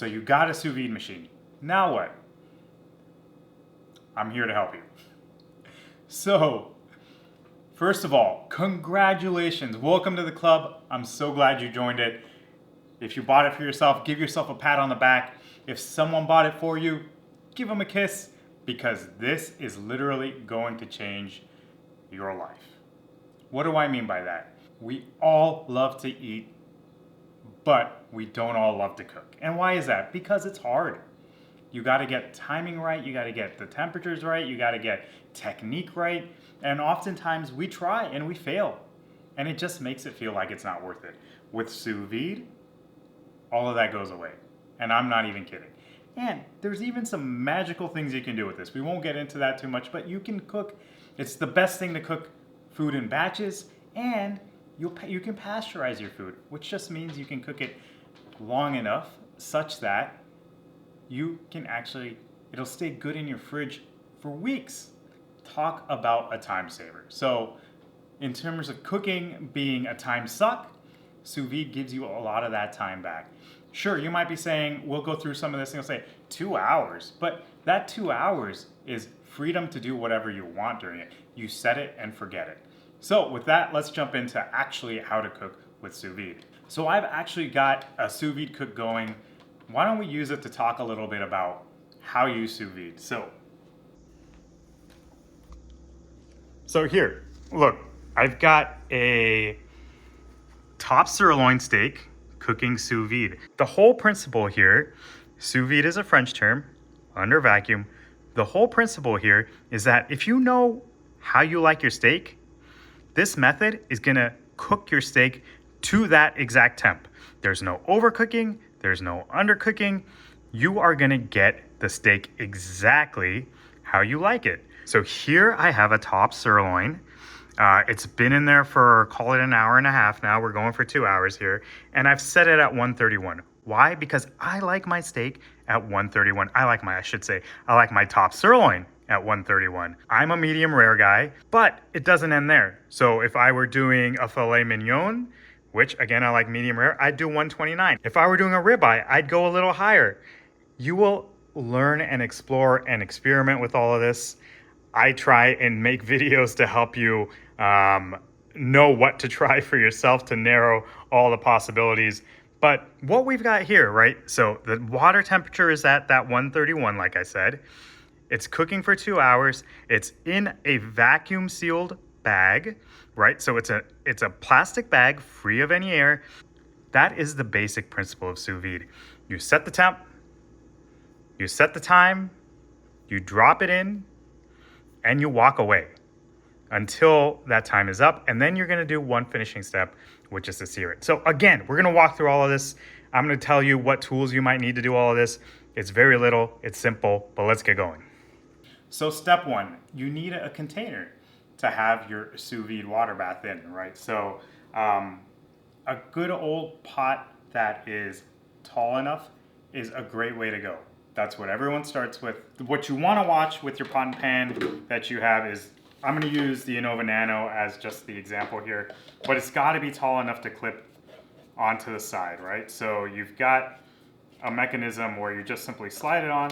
So you got a sous vide machine. Now what? I'm here to help you. So, first of all, congratulations. Welcome to the club. I'm so glad you joined it. If you bought it for yourself, give yourself a pat on the back. If someone bought it for you, give them a kiss, because this is literally going to change your life. What do I mean by that? We all love to eat, but we don't all love to cook. And why is that? Because it's hard. You got to get timing right, you got to get the temperatures right, you got to get technique right, and oftentimes we try and we fail, and it just makes it feel like it's not worth it. With sous vide, all of that goes away, and I'm not even kidding. And there's even some magical things you can do with this. We won't get into that too much, but you can cook. It's the best thing to cook food in batches, and you can pasteurize your food, which just means you can cook it long enough such that you can actually, it'll stay good in your fridge for weeks. Talk about a time saver. So in terms of cooking being a time suck, sous vide gives you a lot of that time back. Sure, you might be saying, we'll go through some of this and you'll say 2 hours, but that 2 hours is freedom to do whatever you want during it. You set it and forget it. So with that, let's jump into actually how to cook with sous vide. So I've actually got a sous vide cook going. Why don't we use it to talk a little bit about how you sous vide. So here, look, I've got a top sirloin steak cooking sous vide. The whole principle here, sous vide is a French term, under vacuum. The whole principle here is that if you know how you like your steak, this method is gonna cook your steak to that exact temp. There's no overcooking, there's no undercooking. You are gonna get the steak exactly how you like it. So here I have a top sirloin. It's been in there for, call it an hour and a half now. We're going for 2 hours here. And I've set it at 131. Why? Because I like my steak at 131. I like my top sirloin at 131. I'm a medium rare guy, but it doesn't end there. So if I were doing a filet mignon, which again, I like medium rare, I'd do 129. If I were doing a ribeye, I'd go a little higher. You will learn and explore and experiment with all of this. I try and make videos to help you know what to try for yourself to narrow all the possibilities. But what we've got here, right? So the water temperature is at that 131, like I said. It's cooking for 2 hours. It's in a vacuum sealed bag, right? So it's a plastic bag free of any air. That is the basic principle of sous vide. You set the temp, you set the time, you drop it in, and you walk away until that time is up. And then you're gonna do one finishing step, which is to sear it. So again, we're gonna walk through all of this. I'm gonna tell you what tools you might need to do all of this. It's very little, it's simple, but let's get going. So step one, you need a container to have your sous vide water bath in, right? So a good old pot that is tall enough is a great way to go. That's what everyone starts with. What you want to watch with your pot and pan that you have is, I'm going to use the Anova Nano as just the example here, but it's got to be tall enough to clip onto the side, right? So you've got a mechanism where you just simply slide it on,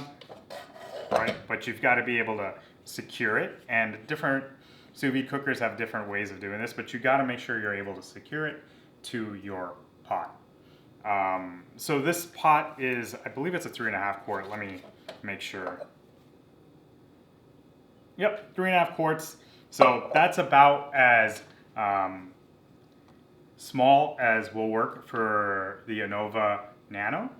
right? But you've got to be able to secure it, and different sous vide cookers have different ways of doing this, but you got to make sure you're able to secure it to your pot. So this pot is, I believe it's a 3.5 quart. Let me make sure. Yep, 3.5 quarts. So that's about as small as will work for the Anova Nano.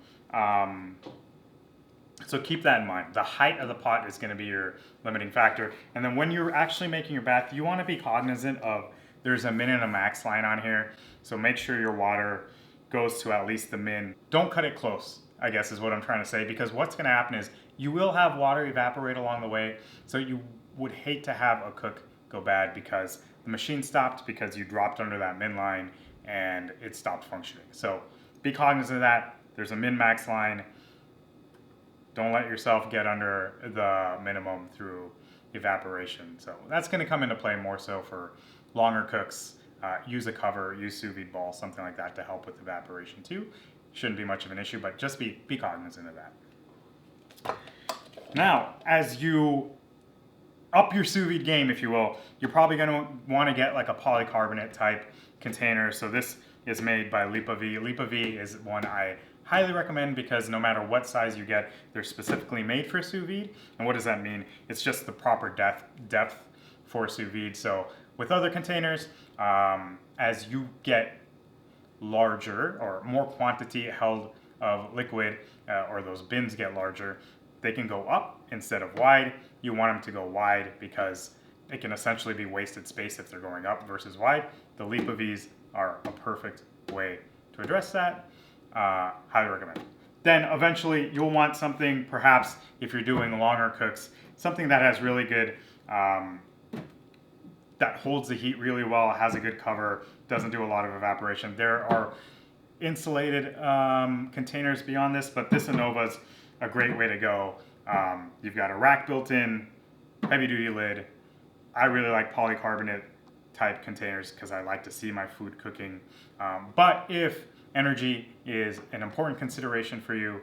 So keep that in mind. The height of the pot is going to be your limiting factor. And then when you're actually making your bath, you want to be cognizant of, there's a min and a max line on here. So make sure your water goes to at least the min. Don't cut it close, I guess is what I'm trying to say, because what's going to happen is you will have water evaporate along the way. So you would hate to have a cook go bad because the machine stopped because you dropped under that min line and it stopped functioning. So be cognizant of that. There's a min max line. Don't let yourself get under the minimum through evaporation. So that's going to come into play more so for longer cooks. Use a cover, use sous vide ball, something like that to help with evaporation too. shouldn't be much of an issue, but just be cognizant of that. Now, as you up your sous vide game, if you will, you're probably going to want to get like a polycarbonate type container. So this is made by LipaV. LipaV is one I highly recommend because no matter what size you get, they're specifically made for sous vide. And what does that mean? It's just the proper depth for sous vide. So with other containers, as you get larger or more quantity held of liquid, or those bins get larger, they can go up instead of wide. You want them to go wide because it can essentially be wasted space if they're going up versus wide. The LipaVs are a perfect way to address that. Highly recommend. Then eventually you'll want something, perhaps if you're doing longer cooks, something that has really good, that holds the heat really well, has a good cover, doesn't do a lot of evaporation. There are insulated containers beyond this, but this Anova's a great way to go. You've got a rack built in, heavy duty lid. I really like polycarbonate type containers because I like to see my food cooking. But if energy is an important consideration for you,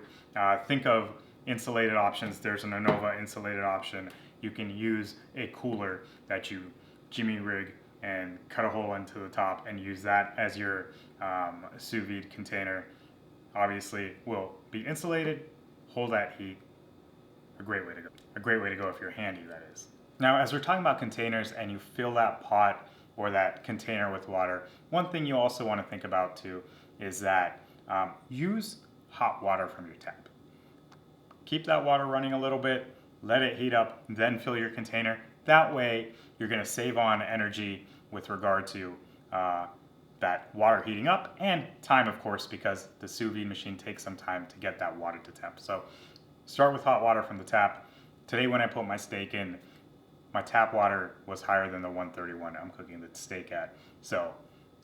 think of insulated options. There's an Anova insulated option. You can use a cooler that you jimmy rig and cut a hole into the top and use that as your sous vide container. Obviously will be insulated, hold that heat. A great way to go. A great way to go if you're handy, that is. Now, as we're talking about containers and you fill that pot or that container with water, one thing you also want to think about too is that use hot water from your tap. Keep that water running a little bit, let it heat up, then fill your container. That way, you're going to save on energy with regard to that water heating up and time, of course, because the sous vide machine takes some time to get that water to temp. So start with hot water from the tap. Today when I put my steak in, my tap water was higher than the 131 I'm cooking the steak at. So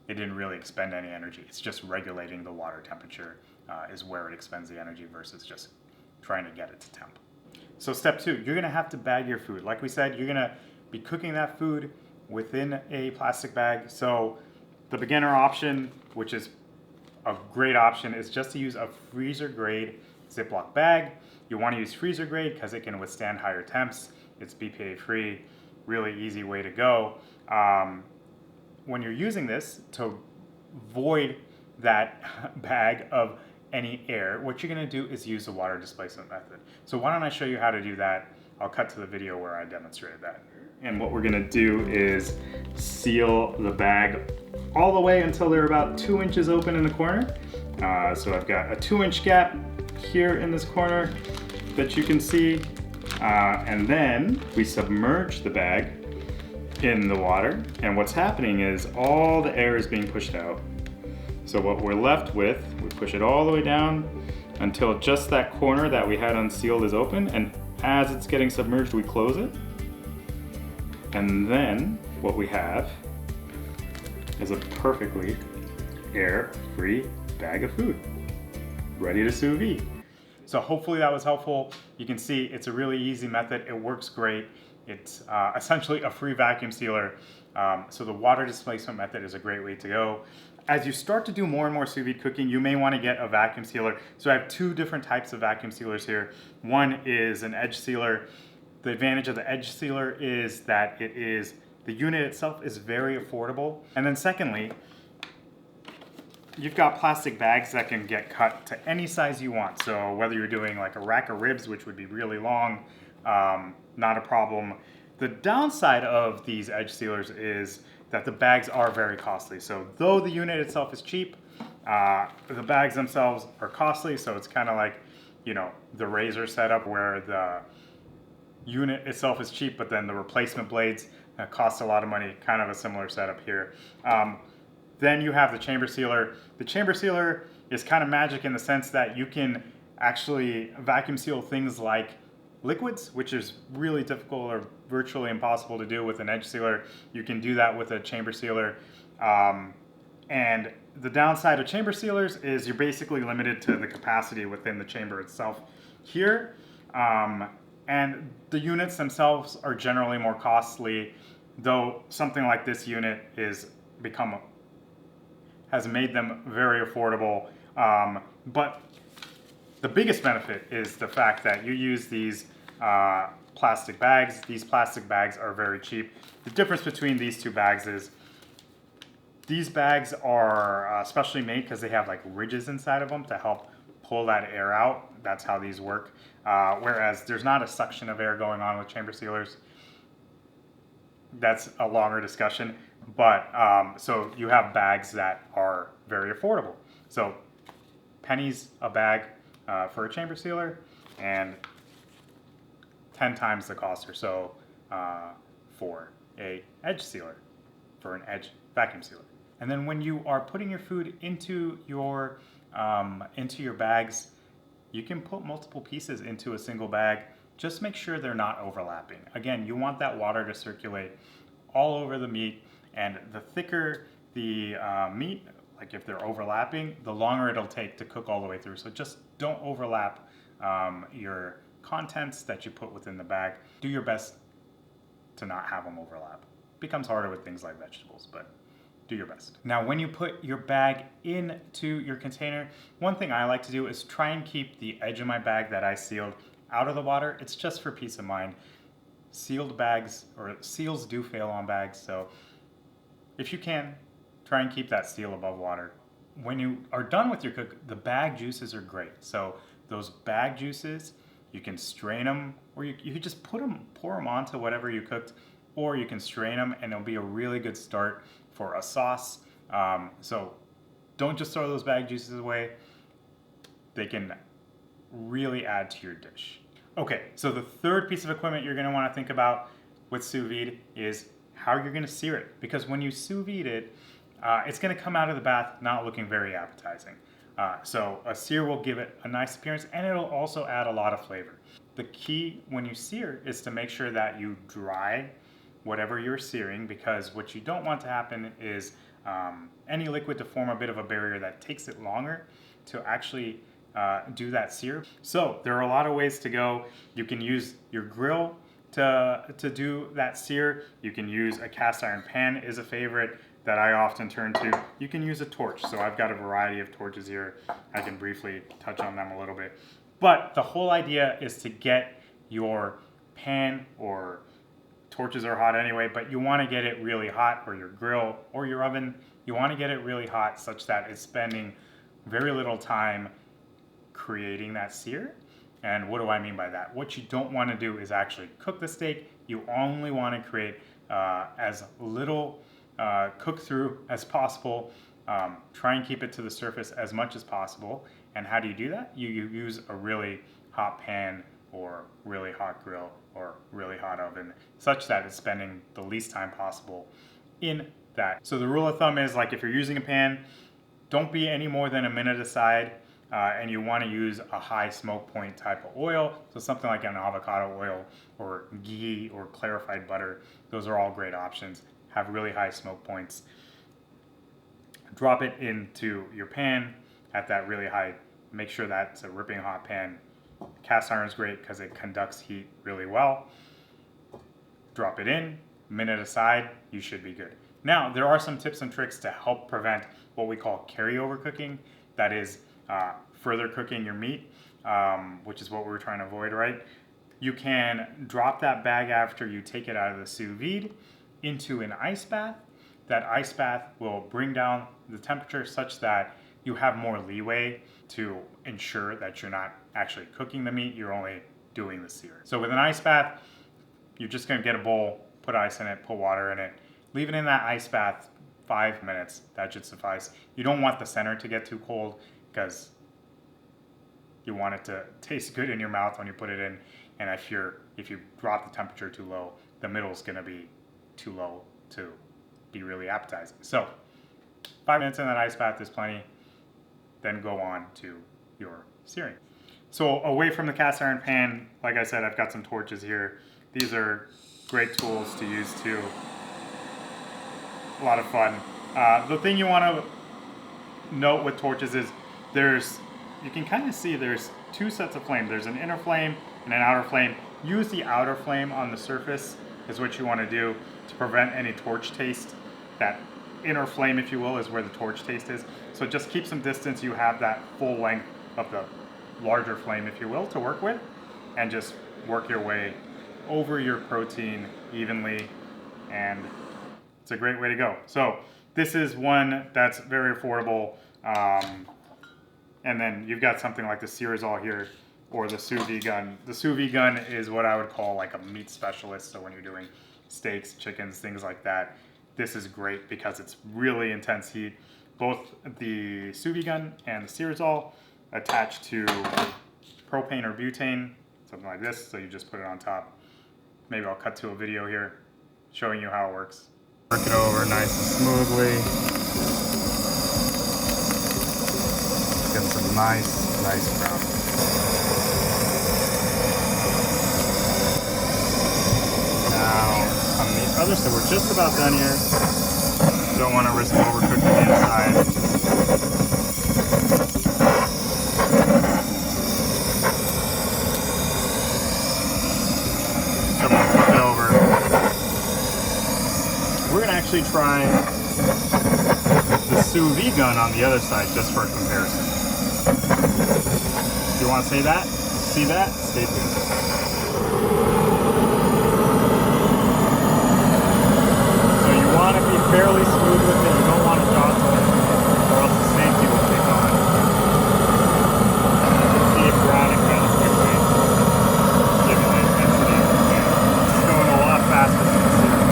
it didn't really expend any energy. It's just regulating the water temperature is where it expends the energy versus just trying to get it to temp. So step 2, you're gonna have to bag your food. Like we said, you're gonna be cooking that food within a plastic bag. So the beginner option, which is a great option, is just to use a freezer grade Ziploc bag. You want to use freezer grade because it can withstand higher temps. It's BPA free, really easy way to go. When you're using this to void that bag of any air, what you're going to do is use the water displacement method. So why don't I show you how to do that? I'll cut to the video where I demonstrated that. And what we're going to do is seal the bag all the way until they're about 2 inches open in the corner. So I've got a 2-inch gap here in this corner that you can see, and then we submerge the bag in the water, and what's happening is all the air is being pushed out. So what we're left with, we push it all the way down until just that corner that we had unsealed is open, and as it's getting submerged we close it, and then what we have is a perfectly air-free bag of food ready to sous vide. So hopefully that was helpful. You can see it's a really easy method. It works great. It's essentially a free vacuum sealer. So the water displacement method is a great way to go. As you start to do more and more sous vide cooking, you may want to get a vacuum sealer. So I have 2 different types of vacuum sealers here. One is an edge sealer. The advantage of the edge sealer is that the unit itself is very affordable. And then secondly, you've got plastic bags that can get cut to any size you want. So whether you're doing like a rack of ribs, which would be really long, not a problem. The downside of these edge sealers is that the bags are very costly. So though the unit itself is cheap, the bags themselves are costly. So it's kind of like, you know, the razor setup where the unit itself is cheap, but then the replacement blades cost a lot of money. Kind of a similar setup here. Then you have the chamber sealer. The chamber sealer is kind of magic in the sense that you can actually vacuum seal things like liquids, which is really difficult or virtually impossible to do with an edge sealer. You can do that with a chamber sealer. And the downside of chamber sealers is you're basically limited to the capacity within the chamber itself here. And the units themselves are generally more costly, though something like this unit has made them very affordable. But the biggest benefit is the fact that you use these plastic bags. These plastic bags are very cheap. The difference between these two bags is these bags are specially made because they have like ridges inside of them to help pull that air out. That's how these work. Whereas there's not a suction of air going on with chamber sealers. That's a longer discussion. But so you have bags that are very affordable. So pennies a bag for a chamber sealer, and 10 times the cost or so for a edge sealer, for an edge vacuum sealer. And then when you are putting your food into your bags, you can put multiple pieces into a single bag. Just make sure they're not overlapping. Again, you want that water to circulate all over the meat, and the thicker the meat, like if they're overlapping, the longer it'll take to cook all the way through. So just don't overlap your contents that you put within the bag. Do your best to not have them overlap. It becomes harder with things like vegetables, but do your best. Now, when you put your bag into your container, one thing I like to do is try and keep the edge of my bag that I sealed out of the water. It's just for peace of mind. Sealed bags, or seals do fail on bags, so if you can, try and keep that seal above water. When you are done with your cook, the bag juices are great. So those bag juices, you can strain them, or you could just pour them onto whatever you cooked, or you can strain them, and it'll be a really good start for a sauce. So don't just throw those bag juices away. They can really add to your dish. Okay, so the third piece of equipment you're gonna wanna think about with sous vide is how you're gonna sear it. Because when you sous vide it, it's gonna come out of the bath not looking very appetizing. So a sear will give it a nice appearance, and it'll also add a lot of flavor. The key when you sear is to make sure that you dry whatever you're searing, because what you don't want to happen is any liquid to form a bit of a barrier that takes it longer to actually do that sear. So there are a lot of ways to go. You can use your grill to do that sear. You can use a cast iron pan is a favorite that I often turn to. You can use a torch. So I've got a variety of torches here. I can briefly touch on them a little bit. But the whole idea is to get your pan, or torches are hot anyway, but you want to get it really hot, or your grill or your oven, you want to get it really hot such that it's spending very little time creating that sear. And what do I mean by that? What you don't want to do is actually cook the steak. You only want to create as little cook through as possible. Try and keep it to the surface as much as possible. And how do you do that? You use a really hot pan, or really hot grill, or really hot oven, such that it's spending the least time possible in that. So the rule of thumb is, like, if you're using a pan, don't be any more than a minute aside, and you want to use a high smoke point type of oil. So something like an avocado oil, or ghee, or clarified butter. Those are all great options. Have really high smoke points. Drop it into your pan at that really high. Make sure that's a ripping hot pan. Cast iron is great because it conducts heat really well. Drop it in, minute aside, you should be good. Now, there are some tips and tricks to help prevent what we call carryover cooking. That is further cooking your meat, which is what we're trying to avoid, right? You can drop that bag after you take it out of the sous vide into an ice bath. That ice bath will bring down the temperature such that you have more leeway to ensure that you're not actually cooking the meat, you're only doing the sear. So with an ice bath, you're just gonna get a bowl, put ice in it, put water in it, leave it in that ice bath 5 minutes, that should suffice. You don't want the center to get too cold, because you want it to taste good in your mouth when you put it in, and if you drop the temperature too low, the middle is gonna be too low to be really appetizing. So 5 minutes in that ice bath is plenty. Then go on to your searing. So away from the cast iron pan, like I said, I've got some torches here. These are great tools to use too. A lot of fun. The thing you want to note with torches is you can kind of see there's two sets of flame. There's an inner flame and an outer flame. Use the outer flame on the surface is what you want to do to prevent any torch taste that inner flame, if you will, is where the torch taste is. So just keep some distance. You have that full length of the larger flame, if you will, to work with, and just work your way over your protein evenly, and it's a great way to go. So this is one that's very affordable, and then you've got something like the Searing here, or the Sous Vide gun. The Sous Vide gun is what I would call like a meat specialist, so when you're doing steaks, chickens, things like that, this is great because it's really intense heat. Both the Sous Vide gun and the Searing attached to propane or butane, something like this, so you just put it on top. Maybe I'll cut to a video here showing you how it works. Work it over nice and smoothly. Getting some nice brown. Now, on the other side, we're just about done here. Don't want to risk overcooking the inside. So I'm going to flip it over. We're going to actually try the Sous Vide gun on the other side just for a comparison. If you want to see that, stay tuned. Want to be fairly smooth with it. You don't want to jostle it, or else the safety will kick on. You can see it browning kind of quickly, given the intensity. It's going a lot faster than the Searing.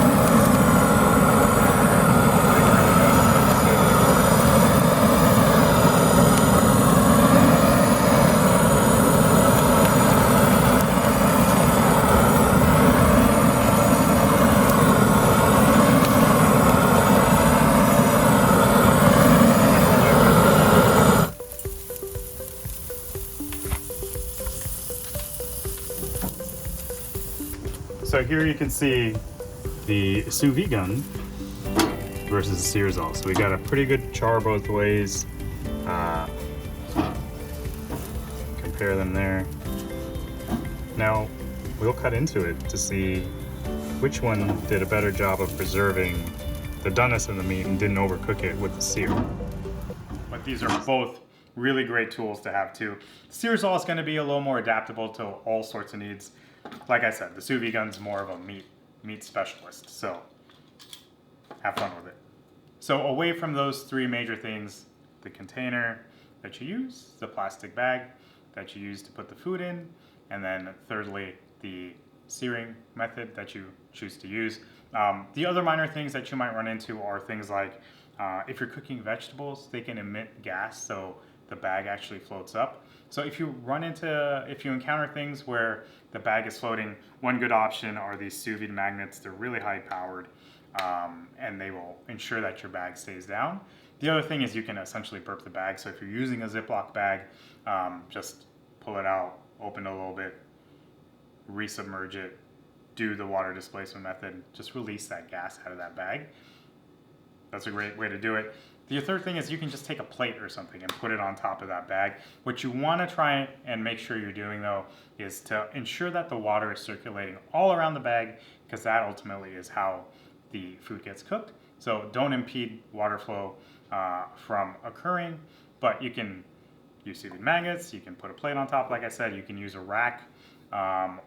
So here you can see the Sous Vide gun versus the Searing. So we got a pretty good char both ways. Compare them there. Now we'll cut into it to see which one did a better job of preserving the doneness of the meat and didn't overcook it with the sear. But these are both really great tools to have too. The Searing is going to be a little more adaptable to all sorts of needs. Like I said, the Sous Vide gun's more of a meat specialist, so have fun with it. So away from those three major things, the container that you use, the plastic bag that you use to put the food in, and then thirdly, the searing method that you choose to use. The other minor things that you might run into are things like if you're cooking vegetables, they can emit gas, so the bag actually floats up. So if you encounter things where the bag is floating, one good option are these Sous Vide magnets. They're really high powered, and they will ensure that your bag stays down. The other thing is you can essentially burp the bag. So if you're using a Ziploc bag, just pull it out, open it a little bit, resubmerge it, do the water displacement method, just release that gas out of that bag. That's a great way to do it. The third thing is you can just take a plate or something and put it on top of that bag. What you want to try and make sure you're doing though is to ensure that the water is circulating all around the bag, because that ultimately is how the food gets cooked. So don't impede water flow from occurring, but you can use Sous Vide magnets, you can put a plate on top, like I said, you can use a rack,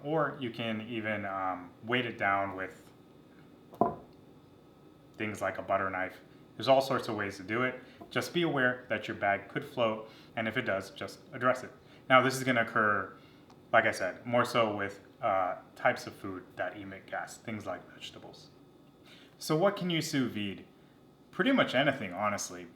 or you can even weight it down with things like a butter knife. There's all sorts of ways to do it. Just be aware that your bag could float, and if it does, just address it. Now this is going to occur, like I said, more so with types of food that emit gas, things like vegetables. So what can you sous vide? Pretty much anything, honestly.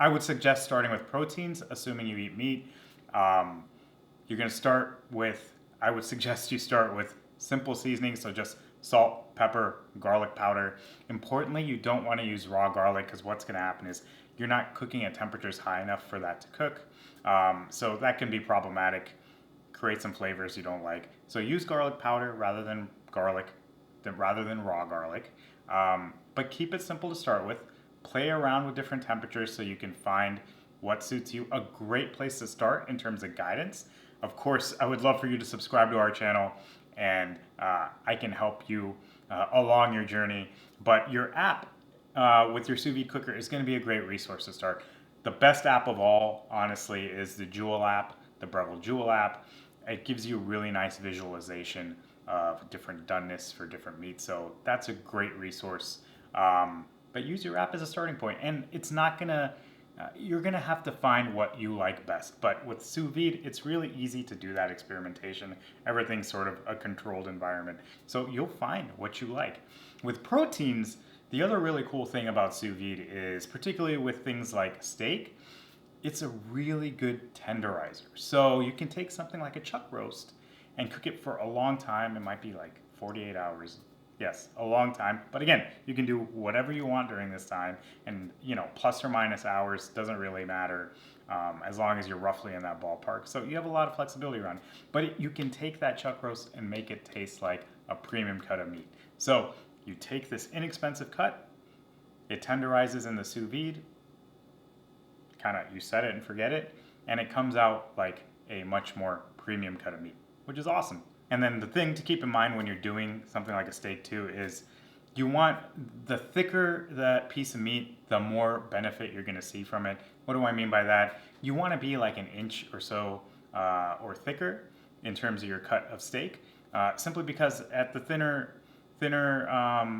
I would suggest starting with proteins, assuming you eat meat. You're going to start with, I would suggest you start with simple seasoning, so just salt, pepper, garlic powder. Importantly, you don't want to use raw garlic, because what's going to happen is you're not cooking at temperatures high enough for that to cook. So that can be problematic, create some flavors you don't like. So use garlic powder rather than raw garlic. But keep it simple to start with. Play around with different temperatures so you can find what suits you. A great place to start in terms of guidance. Of course, I would love for you to subscribe to our channel, and I can help you along your journey. But your app with your sous vide cooker is going to be a great resource to start. The best app of all, honestly, is the Joule app, the Breville Joule app. It gives you really nice visualization of different doneness for different meats, so that's a great resource. But use your app as a starting point, and it's not gonna, you're gonna have to find what you like best. But with sous vide, it's really easy to do that experimentation. Everything's sort of a controlled environment, so you'll find what you like. With proteins, the other really cool thing about sous vide is, particularly with things like steak, it's a really good tenderizer. So you can take something like a chuck roast and cook it for a long time. It might be like 48 hours. Yes, a long time. But again, you can do whatever you want during this time, and plus or minus hours doesn't really matter, as long as you're roughly in that ballpark. So you have a lot of flexibility around it. But you can take that chuck roast and make it taste like a premium cut of meat. So you take this inexpensive cut, it tenderizes in the sous vide, you set it and forget it, and it comes out like a much more premium cut of meat, which is awesome. And then the thing to keep in mind when you're doing something like a steak too is you want, the thicker that piece of meat, the more benefit you're gonna see from it. What do I mean by that? You wanna be like an inch or so or thicker in terms of your cut of steak, simply because at the thinner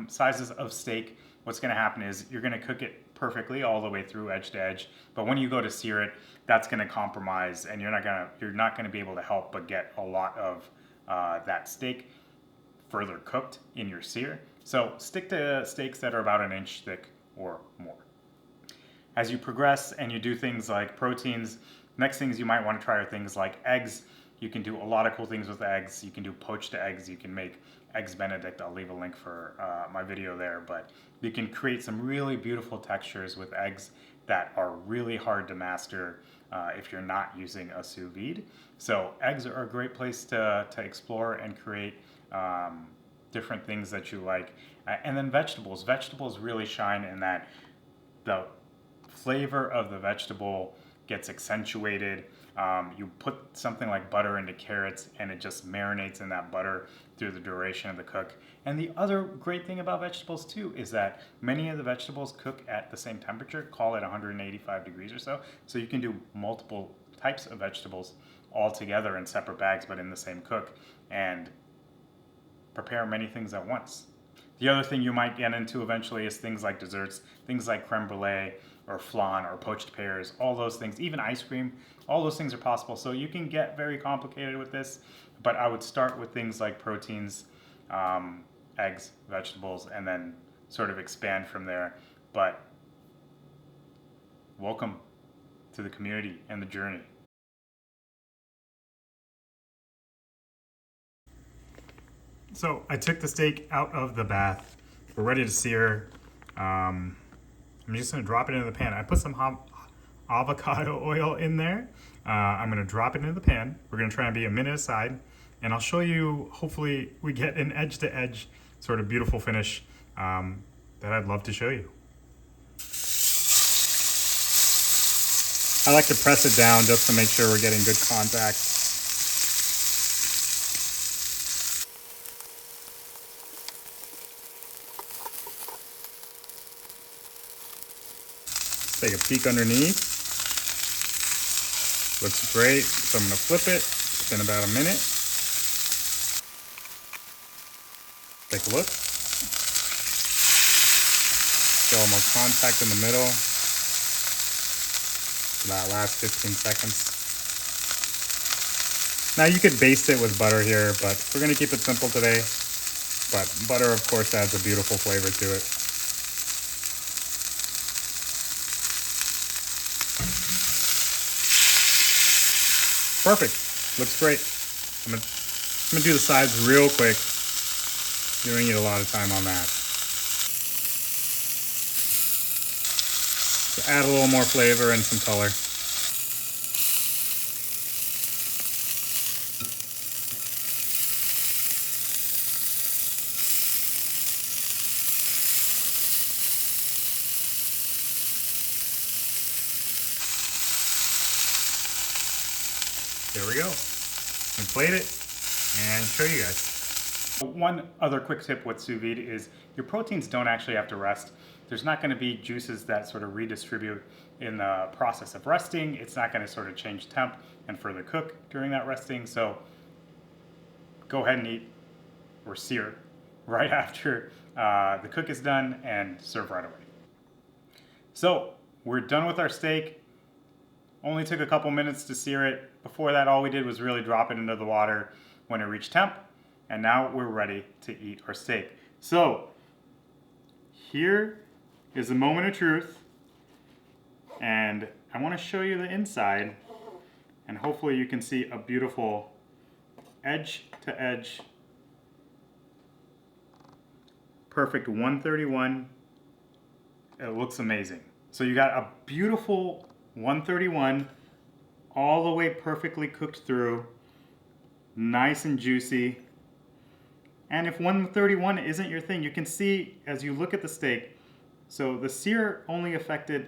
sizes of steak, what's going to happen is you're going to cook it perfectly all the way through edge to edge, but when you go to sear it, that's going to compromise, and you're not going to be able to help but get a lot of that steak further cooked in your sear. So stick to steaks that are about an inch thick or more. As you progress and you do things like proteins, next things you might want to try are things like eggs. You can do a lot of cool things with eggs. You can do poached eggs. You can make eggs Benedict. I'll leave a link for my video there, but you can create some really beautiful textures with eggs that are really hard to master if you're not using a sous vide. So eggs are a great place to explore and create different things that you like. And then vegetables. Vegetables really shine in that the flavor of the vegetable gets accentuated. You put something like butter into carrots and it just marinates in that butter through the duration of the cook. And the other great thing about vegetables too is that many of the vegetables cook at the same temperature, call it 185 degrees or so. So you can do multiple types of vegetables all together in separate bags but in the same cook, and prepare many things at once. The other thing you might get into eventually is things like desserts, things like creme brulee or flan or poached pears, all those things, even ice cream, all those things are possible. So you can get very complicated with this, but I would start with things like proteins, eggs, vegetables, and then sort of expand from there. But welcome to the community and the journey. So I took the steak out of the bath. We're ready to sear. I'm just gonna drop it into the pan. I put some avocado oil in there. I'm gonna drop it into the pan. We're gonna try and be a minute aside, and I'll show you, hopefully we get an edge to edge sort of beautiful finish that I'd love to show you. I like to press it down just to make sure we're getting good contact. Take a peek underneath. Looks great, so I'm gonna flip it. It's been about a minute. Take a look. Still more contact in the middle. That last 15 seconds. Now you could baste it with butter here, but we're gonna keep it simple today. But butter, of course, adds a beautiful flavor to it. Perfect, looks great. I'm gonna do the sides real quick. You don't need a lot of time on that. To add a little more flavor and some color. There we go. And plate it and show you guys. One other quick tip with sous vide is your proteins don't actually have to rest there's not going to be juices that sort of redistribute in the process of resting. It's not going to sort of change temp and further cook during that resting. So go ahead and eat or sear right after the cook is done and serve right away. So we're done with our steak. Only took a couple minutes to sear it. Before that, all we did was really drop it into the water when it reached temp. And now we're ready to eat our steak. So here is a moment of truth. And I want to show you the inside. And hopefully you can see a beautiful edge to edge, perfect 131. It looks amazing. So you got a beautiful 131, all the way perfectly cooked through, nice and juicy. And if 131 isn't your thing, you can see as you look at the steak, so the sear only affected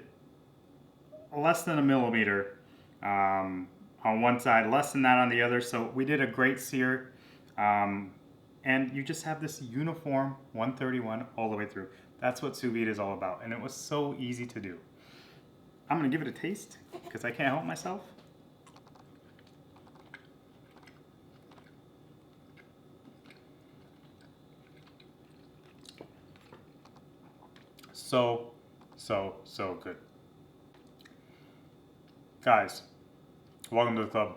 less than a millimeter on one side, less than that on the other. So we did a great sear. And you just have this uniform 131 all the way through. That's what sous vide is all about. And it was so easy to do. I'm gonna give it a taste because I can't help myself. So good. Guys, welcome to the club.